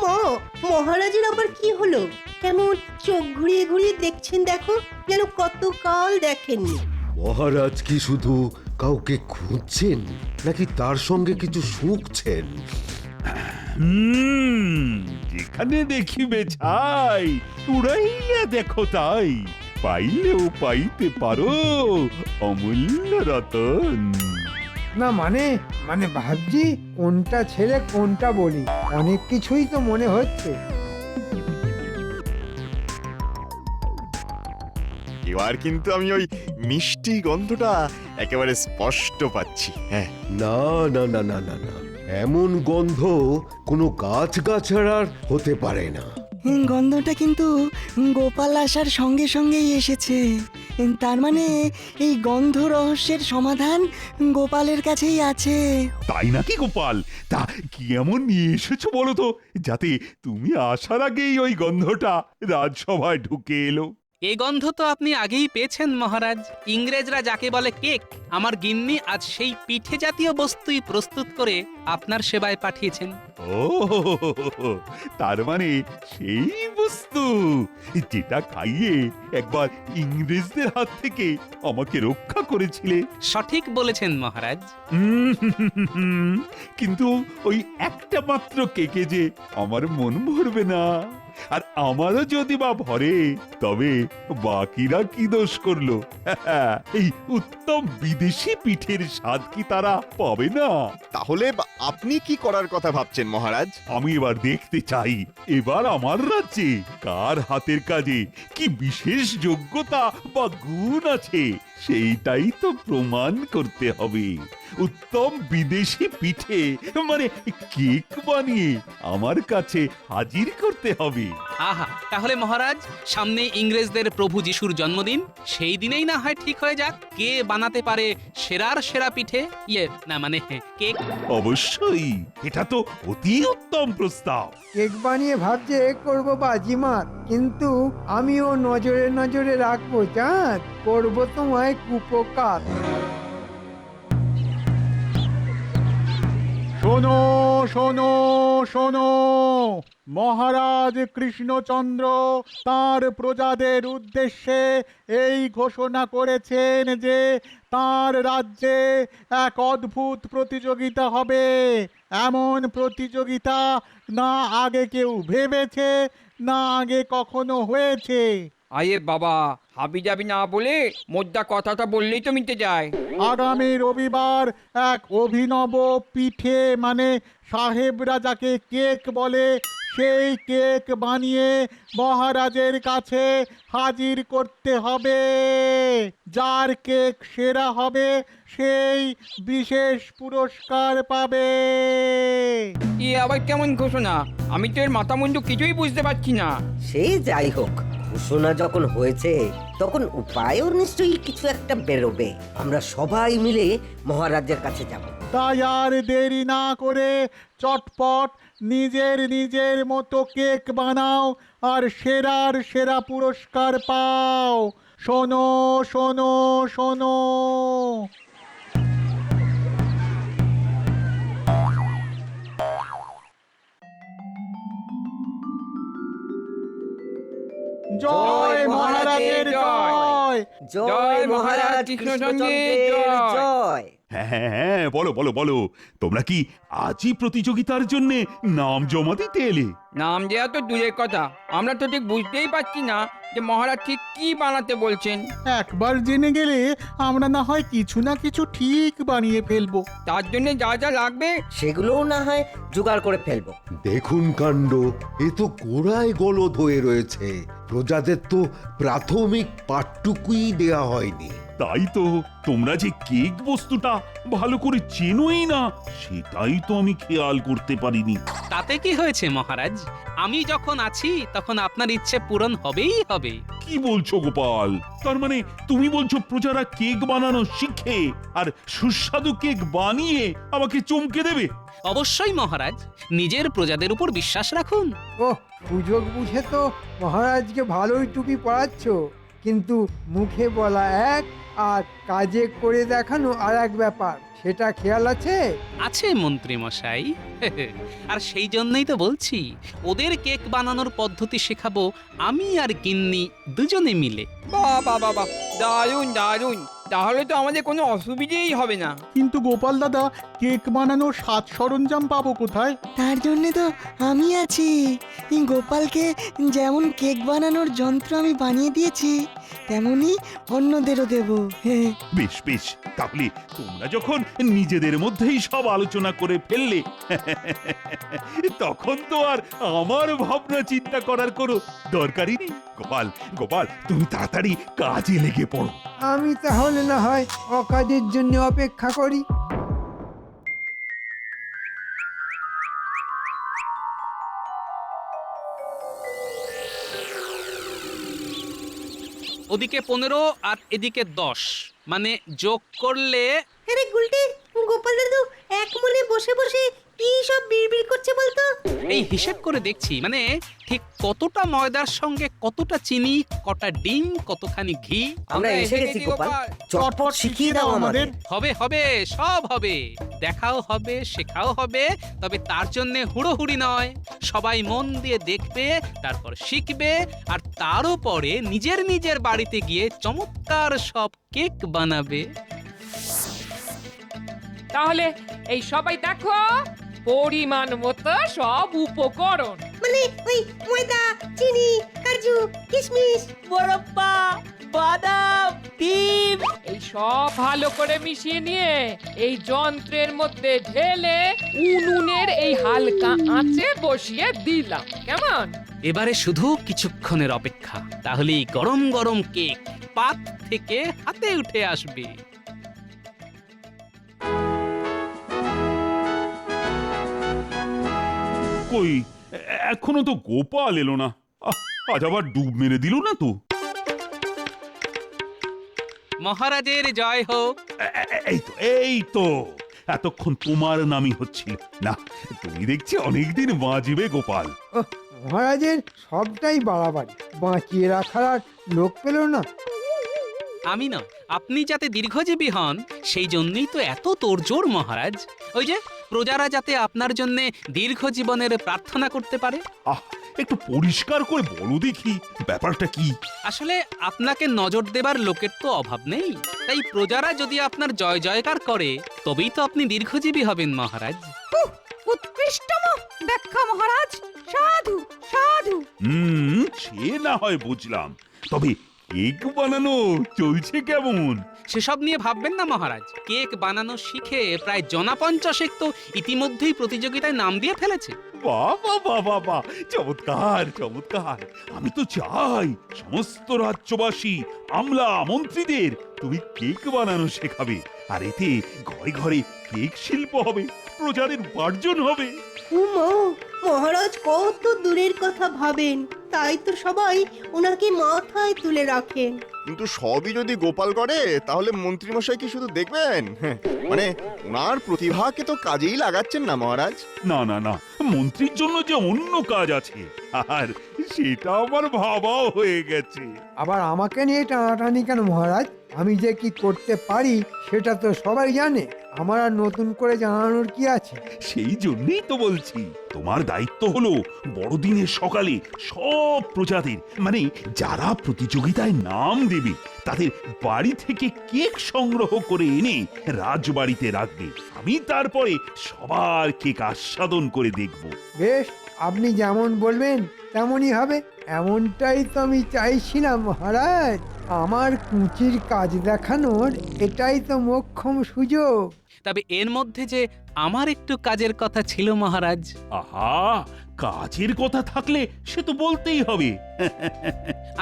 মা, মহারাজের আবার কি হলো? কেমন চোখ ঘুরিয়ে ঘুরিয়ে দেখছেন? দেখো, যেন কতকাল দেখেননি। মহারাজ কি শুধু কাউকে খুঁজছেন নাকি তার সঙ্গে কিছু শুঁকছেন? যেখানে দেখিবে ছাই, উড়াইয়া দেখো তাই, পাইলেও পাইতে পারো অমূল্য রতন। না মানে মানে ভাবছি কোনটা ছেড়ে কোনটা বলি, অনেক কিছুই তো মনে হচ্ছে। এবার কিন্তু আমি ওই মিষ্টি গন্ধটা একেবারে স্পষ্ট পাচ্ছি। হ্যাঁ, না না না না না না, এমন গন্ধ কোনো গাছগাছাড়ার হতে পারে না। গন্ধটা কিন্তু গোপাল আসার সঙ্গে সঙ্গেই এসেছে। তার মানে এই গন্ধ রহস্যের সমাধান গোপালের কাছেই আছে। তাই নাকি গোপাল? তা কি এমন নিয়ে এসেছো বলো তো, যাতে তুমি আসার আগেই ওই গন্ধটা রাজসভায় ঢুকে এলো? এই গন্ধ তো আপনি আগেই পেয়েছেন মহারাজ। ইংরেজরা যাকে বলে কেক, আমার গিন্নি আজ সেই পিঠে জাতীয় বস্তুই প্রস্তুত করে আপনার সেবায় পাঠিয়েছেন। ও, তার মানে সেই বস্তু যেটা খাইয়ে একবার ইংরেজদের হাত থেকে আমাকে রক্ষা করেছিলে। সঠিক বলেছেন মহারাজ। কিন্তু ওই একটা মাত্র কেকে যে আমার মন ভরবে না, আর আমারও যদি বা ভরে, তবে বাকিরা কি দোষ করলো? এই উত্তম বিদেশি পিঠের স্বাদ কি তারা পাবে না? তাহলে আপনি কি করার কথা ভাবছেন মহারাজ? আমি এবার দেখতে চাই, এবার আমার রাজ্যে কার হাতের কাজে কি বিশেষ যোগ্যতা বা গুণ আছে, সেইটাই তো প্রমাণ করতে হবে। উত্তম বিদেশি পিঠে মানে কেক বানিয়ে আমার কাছে হাজির করতে হবে। আহা, তাহলে মহারাজ সামনে ইংরেজদের প্রভু যিশুর জন্মদিন, সেই দিনেই না হয় ঠিক হয়ে যাক কে বানাতে পারে সেরার সেরা পিঠে, না মানে কেক। অবশ্যই, এটা তো অতি উত্তম প্রস্তাব। কেক বানিয়ে ভাবছে করবো বাজিমাত, কিন্তু আমিও নজরে নজরে রাখবো, চাঁদ করবো তোমায় কুপকার। শোনো শোনো শোনো, মহারাজ কৃষ্ণচন্দ্র তার প্রজাদের উদ্দেশ্যে এই ঘোষণা করেছেন যে তার রাজ্যে এক অদ্ভুত প্রতিযোগিতা হবে। এমন প্রতিযোগিতা না আগে কেউ ভেবেছে, না আগে কখনো হয়েছে। আয়ে বাবা, হাবি যাবি না বলে মোদ্দা কথাটা বললেই তো মিটে যায়। আগামী রবিবার এক অভিনব পিঠে মানে সাহেবরা যাকে কেক বলে, সেই কেক বানিয়ে মহারাজের কাছে হাজির করতে হবে। যার কেক সেরা হবে সেই বিশেষ পুরস্কার পাবে। এ আবার কেমন ঘোষণা? আমি তো এর মাথা মুন্ডু কিছুই বুঝতে পারছি না। সে যাই হোক, ঘোষণা যখন হয়েছে তখন উপায়ও নিশ্চয়ই কিছু একটা বেরোবে। আমরা সবাই মিলে মহারাজের কাছে যাব। তাই আর দেরি না করে চটপট নিজের নিজের মতো কেক বানাও আর সেরার সেরা পুরস্কার পাও। শোনো শোনো শোনো, জয় মহারাজের জয়। জয় মহারাজ কৃষ্ণচন্দ্রের জয়। হ্যাঁ হ্যাঁ হ্যাঁ, বলো বলো বলো, তোমরা কি আজই প্রতিযোগিতার জন্য নাম জমা দিতে এলে? নাম দেওয়া তো দূরের কথা, আমরা তো ঠিক বুঝতেই পারছি না যে মহারাজ ঠিক কি বানাতে বলছেন। একবার জেনে গেলে আমরা না হয় কিছু না কিছু ঠিক বানিয়ে ফেলবো। তার জন্য যা যা লাগবে সেগুলোও না হয় জোগাড় করে ফেলবো। দেখুন কাণ্ড, এ তো গোড়ায় গলদ হয়ে রয়েছে। প্রজাদের তো প্রাথমিক পাঠটুকুই দেয়া হয়নি। তাই তো, তোমরা যে কেক বস্তুটা ভালো করে চেনোই না, সেটাই তো আমি খেয়াল করতে পারিনি। তাতে কি হয়েছে মহারাজ? আমি যখন আছি তখন আপনার ইচ্ছে পূরণ হবেই হবে। কি বলছো গোপাল? তার মানে তুমি বলছো প্রজারা কেক বানানো শিখে আর সুস্বাদু কেক বানিয়ে আমাকে চমকে দেবে? অবশ্যই মহারাজ, নিজের প্রজাদের উপর বিশ্বাস রাখুন। ওহ, সুযোগ বুঝে তো মহারাজকে ভালোই টুপি পড়াচ্ছ, কিন্তু মুখে বলা এক আর কাজে করে দেখানো আর এক ব্যাপার, সেটা খেয়াল আছে? আছে মন্ত্রী মশাই। আর সেই জন্যই তো বলছি, ওদের কেক বানানোর পদ্ধতি শেখাবো আমি আর গিন্নি দুজনে মিলে। বাহ বাহ বাহ বাহ, দারুণ দারুণ। তাহলে তো আমাদের কোনো অসুবিধেই হবে না। কিন্তু গোপাল দাদা, কেক বানানোর সাজ সরঞ্জাম পাবো কোথায়? তার জন্যে তো আমি আছি। এই গোপালকে যেমন কেক বানানোর যন্ত্র আমি বানিয়ে দিয়েছি, তেমনি অন্যদেরও দেব। হ্যাঁ, বেশ বেশ, তাহলে তোমরা যখন নিজেদের মধ্যেই সব আলোচনা করে ফেললে, তখন তো আর আমার ভাবনা চিন্তা করার কোনো দরকারই নেই। গোপাল গোপাল, তুমি তাড়াতাড়ি কাজে লেগে পড়ো। আমি তাহলে না হয় অকাজের জন্য অপেক্ষা করি। ওদিকে 15 আর এদিকে 10, মানে যোগ করলে আরে গুলটে, গোপাল দাদু এক মনে বসে বসে কি সব বিড়বিড় করছে বলতো? এই হিসেব করে দেখছি, মানে ঠিক কতটা ময়দার সঙ্গে কতটা চিনি, কটা ডিম, কতখানি ঘি। আমরা এসে গেছি গোপাল, চটপট শিখিয়ে দাও আমাদের। হবে হবে, সব হবে, দেখাও হবে, শেখাও হবে। তবে তার জন্য হুড়োহুড়ি নয়, সবাই মন দিয়ে দেখবে, তারপর শিখবে, আর তারও পরে নিজের নিজের বাড়িতে গিয়ে চমৎকার সব কেক বানাবে। তাহলে এই সবাই দেখো, পরিমাণ মতো সব উপকরণ। মানে ওই ময়দা, চিনি, কাজু, কিশমিশ, বরপ্পা, বাদাম, ডিম, এই সব ভালো করে মিশিয়ে নিয়ে এই যন্ত্রের মধ্যে ঢেলে উনুনের এই হালকা আঁচে বসিয়ে দিলাম। কেমন? এবারে শুধু কিছুক্ষণের অপেক্ষা, তাহলেই গরম গরম কেক পাত থেকে হাতে উঠে আসবে। কই, এখনো তো গোপাল এলো না। আজ আবার ডুব মেরে দিল না তো? মহারাজের জয় হোক। এই তো এতক্ষণ তোমার নামই হচ্ছিল না। তুমি দেখছি অনেকদিন বাঁচবে গোপাল। মহারাজের সবটাই বাড়াবাড়ি, বাঁচিয়ে রাখার আর লোক পেল না। আমি না, আপনি যাতে দীর্ঘজীবী হন সেই জন্যই তো এত তোড়জোড় মহারাজ। ওই যে প্রজারা যাতে আপনার জন্য দীর্ঘ জীবনের প্রার্থনা করতে পারে। একটু পরিষ্কার করে বলো দেখি ব্যাপারটা কি। আসলে আপনাকে নজর দেবার লোকের তো অভাব নেই, তাই প্রজারা যদি আপনার জয় জয়কার করে তবেই তো আপনি দীর্ঘজীবী হবেন মহারাজ। উৎকৃষ্টম ব্যাখ্যা মহারাজ, সাধু সাধু। সে না হয় বুঝলাম, তবে কেক বানানো চলছে কেমন? সেসব নিয়ে ভাববেন না মহারাজ। কেক বানানো শিখে প্রায় জনা 50 তো ইতিমধ্যেই প্রতিযোগিতায় নাম দিয়ে ফেলেছে। বাবা বাবা বাবা, চমৎকার চমৎকার। আমি তো চাই সমস্ত রাজ্যবাসী, আমলা মন্ত্রীদের তুমি কেক বানানো শেখাবে, আর এতে ঘরে ঘরে কেক শিল্প হবে, প্রজাদের উপার্জন হবে। উমা, মহারাজ কত দূরের কথা ভাবেন, তাই তো সবাই ওনাকে মাথায় তুলে রাখেন। কিন্তু সবই যদি গোপাল করে তাহলে মন্ত্রীমশাই কি শুধু দেখবেন? মানে ওনার প্রতিভাকে তো কাজেই লাগাচ্ছেন না মহারাজ। না না না, মন্ত্রীর জন্য যে অন্য কাজ আছে, আর সেটা আমার ভাবাও হয়ে গেছে। আবার আমাকে নিয়ে টানাটানি কেন মহারাজ? আমি যে কি করতে পারি সেটা তো সবাই জানে, আমার আর নতুন করে জানানোর কি আছে? সেই জন্যই তো বলছি, তোমার দায়িত্ব হলো বড়দিনের সকালে সব প্রজাদের, মানে যারা প্রতিযোগিতায় নাম দেবে তাদের বাড়ি থেকে কেক সংগ্রহ করে এনে রাজবাড়িতে রাখবে। আমি তারপরে সবার কেক আস্বাদন করে দেখব। বেশ, আপনি যেমন বলবেন তেমনই হবে। এমনটাই তো আমি চাইছিলাম মহারাজ। আমার কুঁচির কাজ দেখানোর এটাই তো মোক্ষম সুযোগ। তবে এর মধ্যে যে আমার একটু কাজের কথা ছিল মহারাজ। আহা, কাজের কথা থাকলে সে তো বলতেই হবে।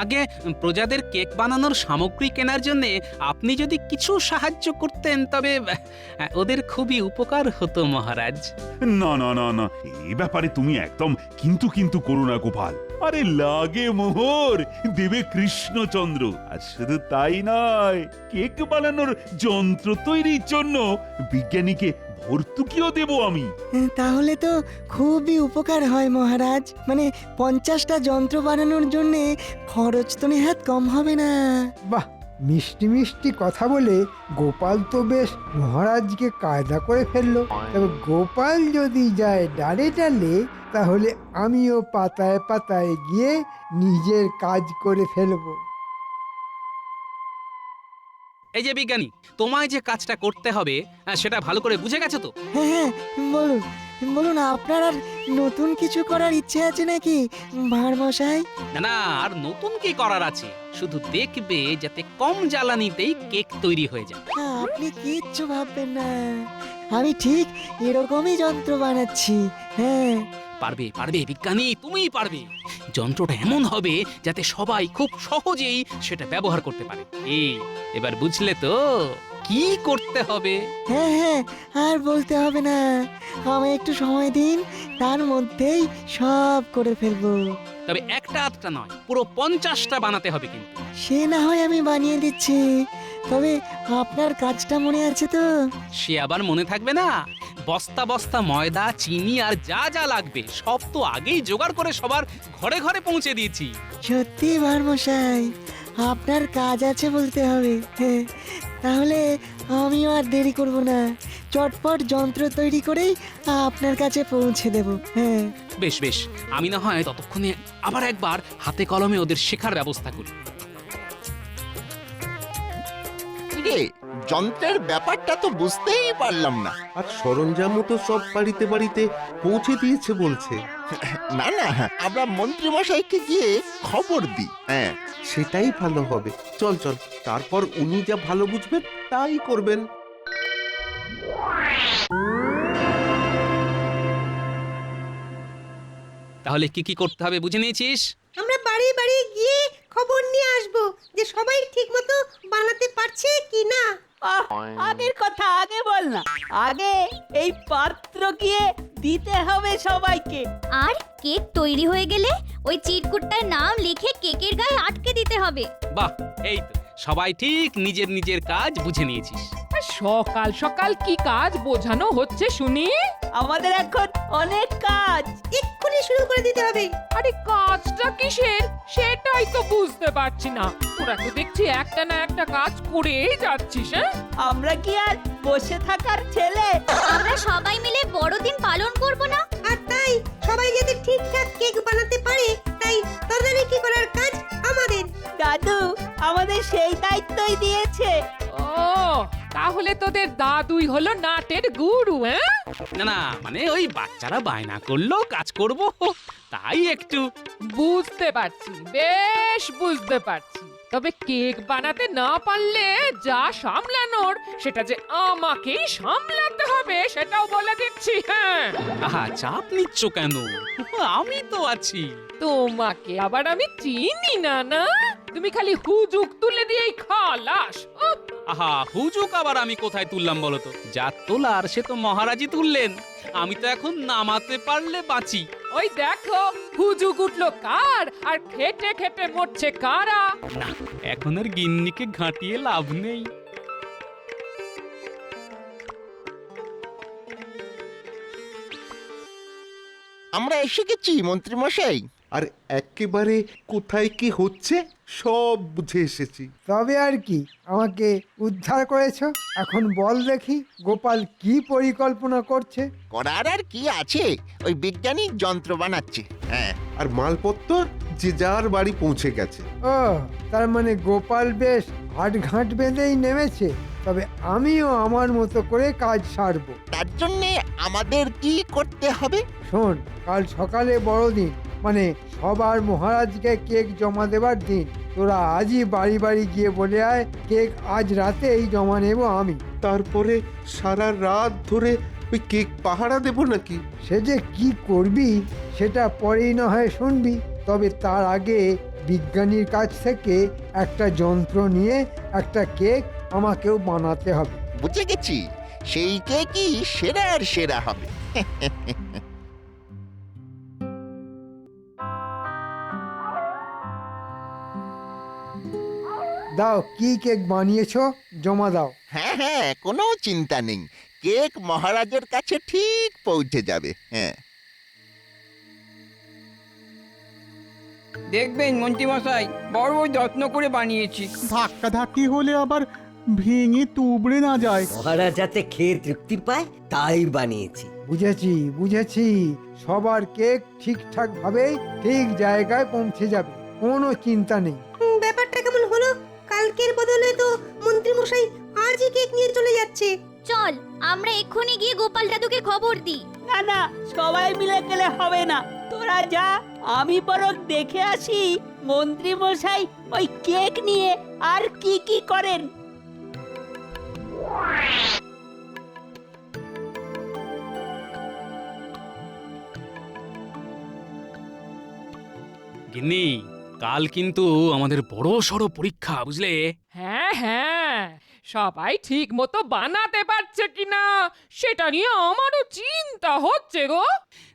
আগে প্রজাদের কেক বানানোর সামগ্রী কেনার জন্য আপনি যদি কিছু সাহায্য করতেন তবে ওদের খুবই উপকার হতো মহারাজ। না না না না, এই ব্যাপারে তুমি একদম কিন্তু কিন্তু করো না গোপাল। আরে লাগে মোহর, দেবে কৃষ্ণচন্দ্র। আর শুধু তাই নয়, কেক বানানোর যন্ত্র তৈরির জন্য বিজ্ঞানীকে ভর্তুকিও দেব আমি। তাহলে তো খুবই উপকার হয় মহারাজ, মানে 50টা যন্ত্র বানানোর জন্যে খরচ তো নেহাত কম হবে না। বাহ, মিষ্টি মিষ্টি কথা বলে গোপাল তো বেশ মহারাজকে কায়দা করে ফেললো। তবে গোপাল যদি যায় ডালে ডালে, তাহলে আমিও পাতায় পাতায় গিয়ে নিজের কাজ করে ফেলবো। এই যে বিজ্ঞানী, তোমায় যে কাজটা করতে হবে সেটা ভালো করে বুঝে গেছো তো? হ্যাঁ হ্যাঁ, বলুন বলুন, আপনার আর নতুন কিছু করার ইচ্ছে আছে নাকি ভাঁড় মশাই? না না, আর নতুন কি করার আছে, শুধু দেখবে যাতে কম জ্বালানিতেই কেক তৈরি হয়ে যায়। আপনি কিচ্ছু ভাববেন না, আমি ঠিক এরকমই যন্ত্র বানাচ্ছি। হ্যাঁ, পারবে পারবে বিজ্ঞানী, তুমিই পারবে। যন্ত্রটা এমন হবে যাতে সবাই খুব সহজেই সেটা ব্যবহার করতে পারে। এবার বুঝলে তো কি করতে হবে? হ্যাঁ হ্যাঁ, আর বলতে হবে না, আমায় একটু সময় দিন, তার মধ্যেই সব করে ফেলবো। তবে একটা আধটা নয়, পুরো 50টা বানাতে হবে কিন্তু। সে না হয় আমি বানিয়ে দিচ্ছি, তবে আপনার কাজটা মনে আছে তো? সে আবার মনে থাকবে না? বস্তা বস্তা ময়দা, চিনি আর যা যা লাগবে সব তো আগেই জোগাড় করে সবার ঘরে ঘরে পৌঁছে দিয়েছি। সত্যি ভাঁড় মশাই, আপনার কাজ আছে বলতে হবে। হ্যাঁ, তাহলে আমিও আর দেরি করব না, চটপট যন্ত্র তৈরি করেই আপনার কাছে পৌঁছে দেব। হ্যাঁ, বেশ বেশ, আমি না হয় ততক্ষণে আবার একবার হাতে কলমে ওদের শেখার ব্যবস্থা করি। রে, যন্ত্রের ব্যাপারটা তো বুঝতেই পারলাম না। আর সরঞ্জামও তো সব বাড়িতে বাড়িতে পৌঁছে দিয়েছে বলছে। না না, আমরা মন্ত্রী মশাইকে গিয়ে খবর দিই। হ্যাঁ, সেটাই ভালো হবে। চল চল, তারপর উনি যা ভালো বুঝবেন তাই করবেন। তাহলে কি কি করতে হবে বুঝে নিয়েছিস? আমরা বাড়ি বাড়ি গিয়ে খবর নিয়ে আসবো যে সবাই ঠিকমতো বানাতে পারছে কি না। আগের কথা আগে বল না, আগে এই পাত্র গিয়ে দিতে হবে সবাইকে। আর কেক তৈরি হয়ে গেলে ওই চিরকুটটার নাম লিখে কেকের গায়ে আটকে দিতে হবে। বাহ, এই তো সবাই ঠিক নিজের নিজের কাজ বুঝে নিয়েছিস। সকাল সকাল কি কাজ বোঝানো হচ্ছে শুনি? আমাদের এখন অনেক কাজ, এক্ষুনি শুরু করে দিতে হবে। আরে কাজটা কিসের সেটাই তো বুঝতে পারছি না। তোরা তো দেখছি একটা না একটা কাজ করেই যাচ্ছিস। হ্যাঁ, আমরা কি আর বসে থাকার ছেলে? আমরা সবাই মিলে বড়দিন পালন করব না? আর তাই সবাই যাতে ঠিকঠাক কেক বানাতে পারে, তাই তদারকি করার কাজ আমাদের। দাদু আমাদের সেই দায়িত্বই দিয়েছে। ও, তাহলে তোদের দাদুই হলো নাটের গুরু? হ্যাঁ, না না, মানে ওই বাচ্চারা বায়না করলো কাজ করব, তাই একটু। বুঝতে পারছি, বেশ বুঝতে পারছি। তবে কেক বানাতে না পারলে যা সামলানোর সেটা যে আমাকেই সামলাতে হবে, সেটাও বলে দিচ্ছি। হ্যাঁ, আহা, চাপ নিচ্ছ কেন? আমি তো আছি। তোমাকে আবার আমি চিনি না? না, তুমি খালি হুজুক তুলে দিয়েই খালাস। উফ, আহা, হুজুক আবার আমি কোথায় তুললাম বলো তো? যা তোলার সে তো মহারাজই তুললেন, আমি তো এখন নামাতে পারলে বাঁচি। ওই দেখো হুজুক উঠলো কার, আর খেটে খেটে মরছে কারা। না, এখন আর গিন্নিকে ঘাঁটিয়ে লাভ নেই। আমরা এসে গেছি মন্ত্রী মশাই। আর একেবারে কোথায় কি হচ্ছে সব বুঝে এসেছি। তবে আর কি, আমাকে উদ্ধার করেছো। এখন বল দেখি গোপাল কি পরিকল্পনা করছে। করার আর কি আছে, ওই বিজ্ঞানী যন্ত্র বানাচ্ছে। হ্যাঁ, আর মালপত্র যে যার বাড়ি পৌঁছে গেছে। ও, তার মানে গোপাল বেশ হাটঘাট বেঁধেই নেমেছে। তবে আমিও আমার মতো করে কাজ সারবো। তার জন্যে আমাদের কি করতে হবে? শোন, কাল সকালে বড়দিন, মানে সবার মহারাজকে কেক জমা দেবার দিন। তোরা আজই বাড়ি বাড়ি গিয়ে বলে আয় কেক আজ রাতেই জমা নেব আমি। তারপরে সারা রাত ধরে ওই কেক পাহারা দেব নাকি? সে যে কি করবি সেটা পরেই না হয় শুনবি। তবে তার আগে বিজ্ঞানীর কাছ থেকে একটা যন্ত্র নিয়ে একটা কেক আমাকেও বানাতে হবে। বুঝে গেছি, সেই কেকই সেরার সেরা হবে। দাও, কি কেক বানিয়েছো জমা দাও। হ্যাঁ হ্যাঁ, কোনো চিন্তা নেই। কেক মহারাজের কাছে ঠিক পৌঁছে যাবে। হ্যাঁ, দেখবেন মন্ত্রীমশাই বড় যত্ন করে বানিয়েছি। ধাক্কা ধাক্কি হলে আবার ভেঙে তুবড়ে না যায়। মহারাজ যাতে খেয়ে তৃপ্তি পায় তাই বানিয়েছি। বুঝেছি বুঝেছি, সবার কেক ঠিকঠাক ভাবে ঠিক জায়গায় পৌঁছে যাবে, কোনো চিন্তা নেই। ব্যাপারটা কেমন হলো? কালকের বদলে তো মন্ত্রী মশাই আজই কেক নিয়ে চলে যাচ্ছে। চল আমরা এক্ষুনি গিয়ে গোপাল দাদুকে খবর দিই। না না, সবাই মিলে গেলে হবে না, তোরা যা, আমি বরং দেখে আসি মন্ত্রী মশাই ওই কেক নিয়ে আর কি কি করেন। গিন্নি, কাল কিন্তু আমাদের বড় সড় পরীক্ষা, বুঝলে? হ্যাঁ হ্যাঁ, সবাই ঠিক মতো বানাতে পারছে কিনা সেটা নিয়ে আমারও চিন্তা হচ্ছে গো।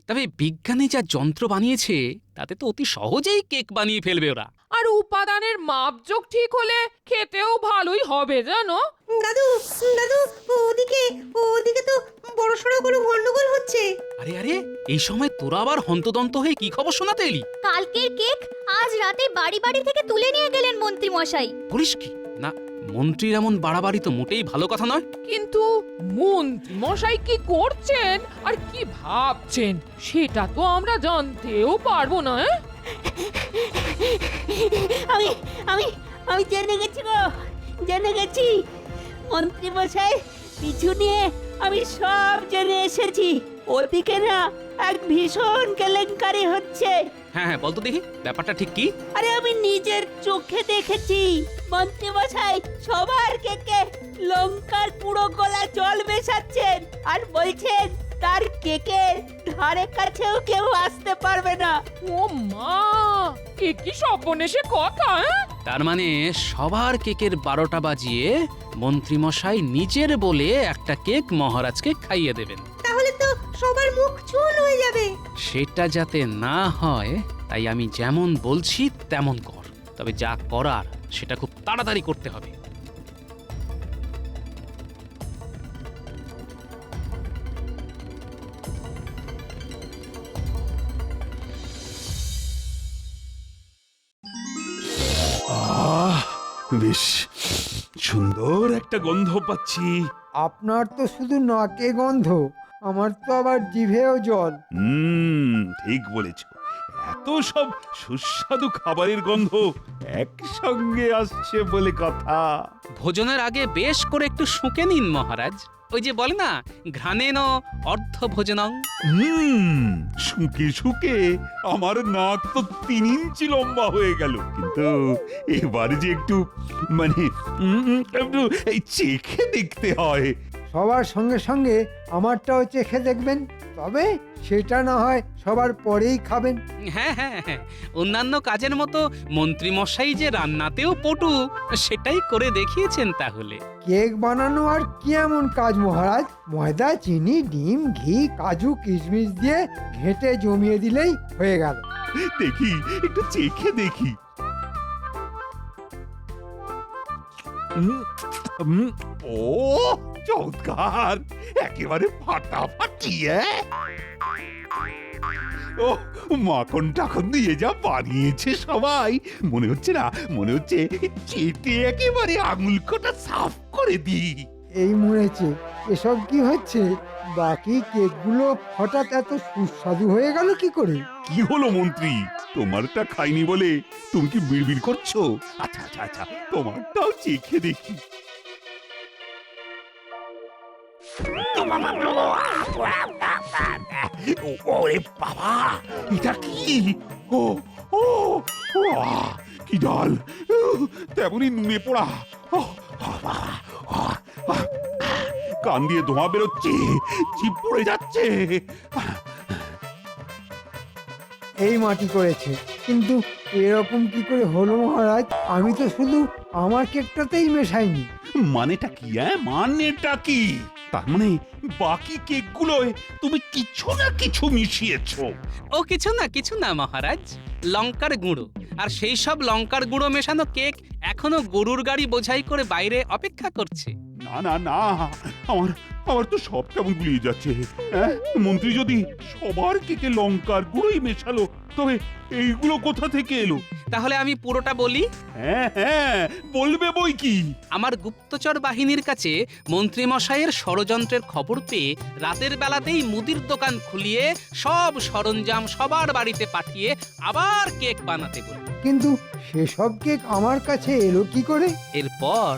তবে বিজ্ঞানী যা যন্ত্র বানিয়েছে তাতে তো অতি সহজেই কেক বানিয়ে ফেলবে ওরা। আর উপাদানের মাপজোক ঠিক হলে খেতেও ভালোই হবে জানো। দাদু দাদু, ওদিকে তো বড়সড় কোনো গন্ডগোল হচ্ছে। আরে আরে, এই সময় তোরা আবার হন্তদন্ত হয়ে কি খবর শোনাতে এলি? কালকের কেক আজ রাতে বাড়ি বাড়ি থেকে তুলে নিয়ে গেলেন মন্ত্রী মশাই। বলিস কি? না, মন্ত্রীর এমন বাড়াবাড়ি তো মোটেই ভালো কথা নয়। কিন্তু মন্ত্রী মশাই কি করছেন আর কি ভাবছেন সেটা তো আমরা জানতেও পারবো না। আমি আমি আমি জেনে গেছি গো, জেনে গেছি। মন্ত্রী মশাই পিছু নিয়ে আমি সব জেনে এসেছি। ওদিকে না এক ভীষণ কেলেঙ্কারি হচ্ছে। হ্যাঁ হ্যাঁ, বলতো দেখি ব্যাপারটা ঠিক কি? আরে আমি নিজের চোখে দেখেছি, মন্ত্রী মশাই সবার কেকে লঙ্কার পুরো গলা জল মেশাচ্ছেন আর বলছেন তার কেকের ধারে কাছেও কেউ আসতে পারবে না। ও মা, কি সর্বনেশে কথা! তার মানে সবার কেকের 12টা বাজিয়ে মন্ত্রী মশাই নিজের বলে একটা কেক মহারাজকে খাইয়ে দেবেন। তাহলে তো সবার মুখ চুন হয়ে যাবে। সেটা যাতে না হয় তাই আমি যেমন বলছি তেমন কর, তবে যা করার সেটা খুব তাড়াতাড়ি করতে হবে। বেশ সুন্দর একটা গন্ধ পাচ্ছি। আপনার তো শুধু নাকে গন্ধ, আমার তো আবার জিভেও জল। ঠিক বলেছ, এত সব সুস্বাদু খাবারের গন্ধ একসঙ্গে আসছে বলে কথা। ভোজনের আগে বেশ করে একটু শুঁকে নিন মহারাজ। ওই যে বলে না, ঘ্রাণেন অর্ধ ভোজনং। শুকে শুকে আমার নাক তো 3 ইঞ্চি লম্বা হয়ে গেল, কিন্তু এবার যে একটু মানে একটু এই চেখে দেখতে হয়। সবার সঙ্গে সঙ্গে আমারটাও চেখে দেখবেন, তবে সেটা না হয় সবার পরেই খাবেন। হ্যাঁ হ্যাঁ হ্যাঁ, অন্যান্য কাজের মতো মন্ত্রী মশাই যে রান্নাতেও পটু, সেটাই করে দেখিয়েছেন তাহলে। কেক বানানো আর কি এমন কাজ মহারাজ? ময়দা, চিনি, ডিম, ঘি, কাজু, কিশমিশ দিয়ে ঘেঁটে জমিয়ে দিলেই হয়ে গেল। দেখি, একটু চেখে দেখি। ও চমৎকার, একেবারে ফাটাফাটি। ও মাখন টাখন দিয়ে যা বানিয়েছে সবাই, মনে হচ্ছে না, মনে হচ্ছে চেটে একেবারে আঙুল কটা সাফ করে দিই। এই মরেছে, এসব কি হচ্ছে? বাকি কেকগুলো হঠাৎ এত সুস্বাদু হয়ে গেল কি করে? কি হলো মন্ত্রী, তোমারটা খাইনি বলে তুমি কি বিড়বিড় করছো? আচ্ছা আচ্ছা আচ্ছা, তোমারটাও চেখে দেখি। ওরে বাবা, এটা কি? ও ও কি ডাল, তেমনি নুনে পোড়া। কান দিয়ে ধোঁয়া বেরোচ্ছে, জিভ পড়ে যাচ্ছে। এই মাটি করেছে, কিন্তু এরকম কি করে হলো মহারাজ? আমি তো শুধু আমার কেকটাতেই মেশাইনি। মানেটা কি? মানেটা কি? তার মানে বাকি কেকগুলোয় তুমি কিছু না কিছু মিশিয়েছো। ও কিছু না মহারাজ, লঙ্কার গুঁড়ো, আর সেই সব লঙ্কার গুঁড়ো মেশানো কেক এখনো গরুর গাড়ি বোঝাই করে বাইরে অপেক্ষা করছে। না না না, আমার আমার তো সব কেমন গুলিয়ে যাচ্ছে। হ্যাঁ, মন্ত্রী যদি সবার কেকে লঙ্কার গুঁড়োই মেশালো, তবে এইগুলো কোথা থেকে এলো? তাহলে আমি পুরোটা বলি। হ্যাঁ হ্যাঁ, বলবে বই কি। আমার গুপ্তচর বাহিনীর কাছে মন্ত্রীমশাইয়ের ষড়যন্ত্রের খবর পেয়ে রাতের বেলাতেই মুদির দোকান খুলিয়ে সব সরঞ্জাম সবার বাড়িতে পাঠিয়ে আবার কেক বানাতে বলি। কিন্তু সেসব কেক আমার কাছে এলো কি করে? এরপর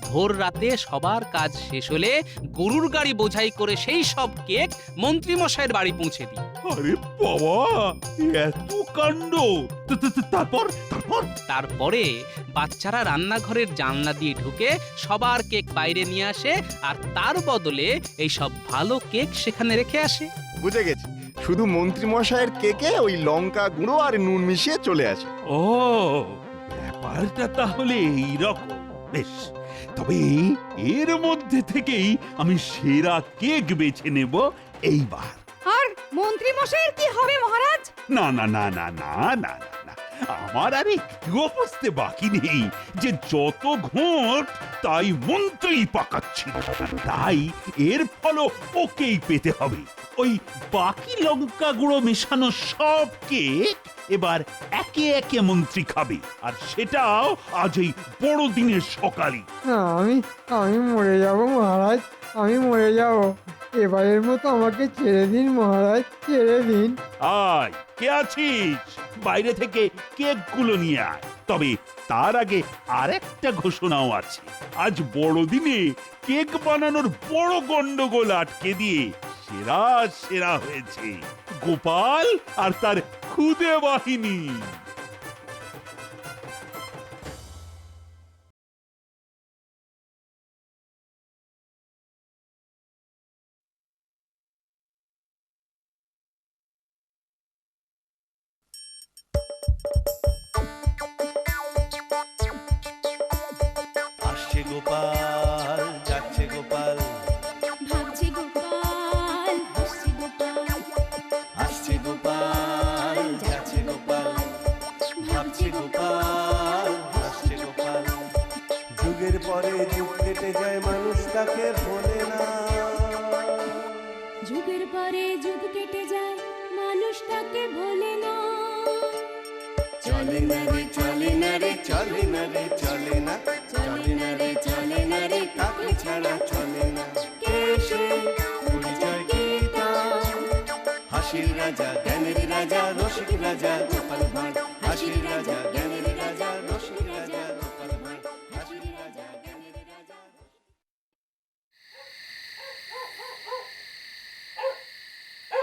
ভোর রাতে সবার কাজ শেষ হলে গরুর গাড়ি বোঝাই করে সেই সব কেক মন্ত্রীমশাইয়ের বাড়ি পৌঁছে দিই। আরে বাবা, এত কাণ্ড! তারপর তারপর তারপরে বাচ্চারা রান্নাঘরের জানলা দিয়ে ঢুকে সবার কেক বাইরে নিয়ে আসে, আর তার বদলে এই সব ভালো কেক সেখানে রেখে আসে। বুঝে গেছি, শুধু মন্ত্রী মশাইয়ের কেকে ওই লঙ্কা গুঁড়ো আর নুন মিশিয়ে চলে আসে। ও, ব্যাপারটা তাহলে এইরকম। বেশ, তবে এর মধ্যে থেকেই আমি সেরা কেক বেছে নেব এইবার। আর মন্ত্রী মশাইয়ের কি হবে মহারাজ? না না না না না না না না, আমার আর একটুও বুঝতে বাকি নেই যে যত ঘোট তাই মন্ত্রী পাকাচ্ছি, তাই এর ফলও ওকেই পেতে হবে। ওই বাকি লঙ্কা গুঁড়ো মেশানো সব কেক এবার একে একে মন্ত্রী খাবে, আর সেটাও আজ এই বড়দিনের সকালে। না, আমি মরে যাব মহারাজ, আমি মরে যাব। এবারের মতো আমাকে ছেড়ে দিন মহারাজ, ছেড়ে দিন। আয়, কে আছিস? বাইরে থেকে কেকগুলো নিয়ে আয়। তবে তার আগে আরেকটা ঘোষণাও আছে। আজ বড়দিনে কেক বানানোর বড় গন্ডগোল আটকে দিয়ে সেরা সেরা হয়েছে গোপাল আর তার খুদে বাহিনী। আসছে গোপাল, যাচ্ছে গোপাল, ভাবছি গোপাল, হাসছি গোপাল, আসছে গোপাল, যাচ্ছে গোপাল, ভাবছে গোপাল, হাসছে গোপাল। যুগের পরে যুগ কেটে যায়, মানুষ তাকে ভোলে না। যুগের পরে যুগ কেটে যায়, মানুষ তাকে ভোলে না। চলে না রে, চলে না রে, চলে না রে, চলে না, চলে না রে, চলে না রে, তাকে ছাড়া চলে না। কে সে? পরিচয় কি তার? হাসির রাজা, জ্ঞানের রাজা, রসিক রাজা গোপাল ভাঁড়। হাসির রাজা, জ্ঞানের রাজা, রসিক রাজা গোপাল ভাঁড়। হাসির রাজা, জ্ঞানের রাজা।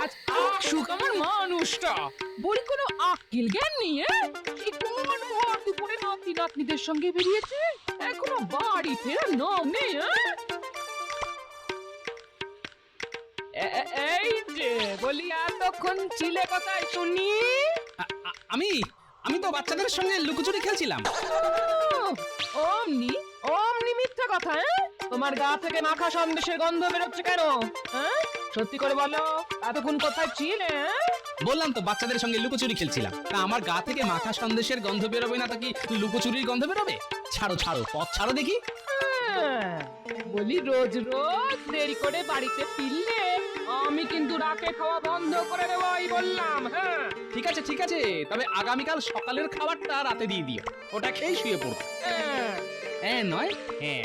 আজ আসুক আমার মানুষটা, বলি কোনো আক্কেল জ্ঞান নেই। এই কোন ভর দুপুরে নাতি নাতনিদের সঙ্গে বেরিয়েছে, এখনো বাড়ি ফেরার নাম নেই। এই যে বলি, এতক্ষণ ছিলে কোথায় শুনি? আমি তো বাচ্চাদের সঙ্গে লুকোচুরি খেলছিলাম। অমনি অমনি মিথ্যা কথা। তোমার গা থেকে মাখা সন্দেশের গন্ধ বেরোচ্ছে কেন? সত্যি করে বলো, এতক্ষণ কোথায় ছিলে? বললাম তো বাচ্চাদের সঙ্গে লুকোচুরি খেলছিলাম। তা আমার গা থেকে মাখা সন্দেশের গন্ধ বেরোবে না তো কি লুকোচুরির গন্ধ বেরোবে? ছাড়ো ছাড়ো, পথ ছাড়ো দেখি। বলি, রোজ রোজ দেরি করে বাড়িতে ফিরলে আমি কিন্তু রাতে খাওয়া বন্ধ করে দেবো, এই বললাম। হ্যাঁ, ঠিক আছে ঠিক আছে, তবে আগামীকাল সকালের খাবারটা রাতে দিয়ে দিও, ওটা খেয়ে শুয়ে পড়বো। হ্যাঁ নয় হ্যাঁ।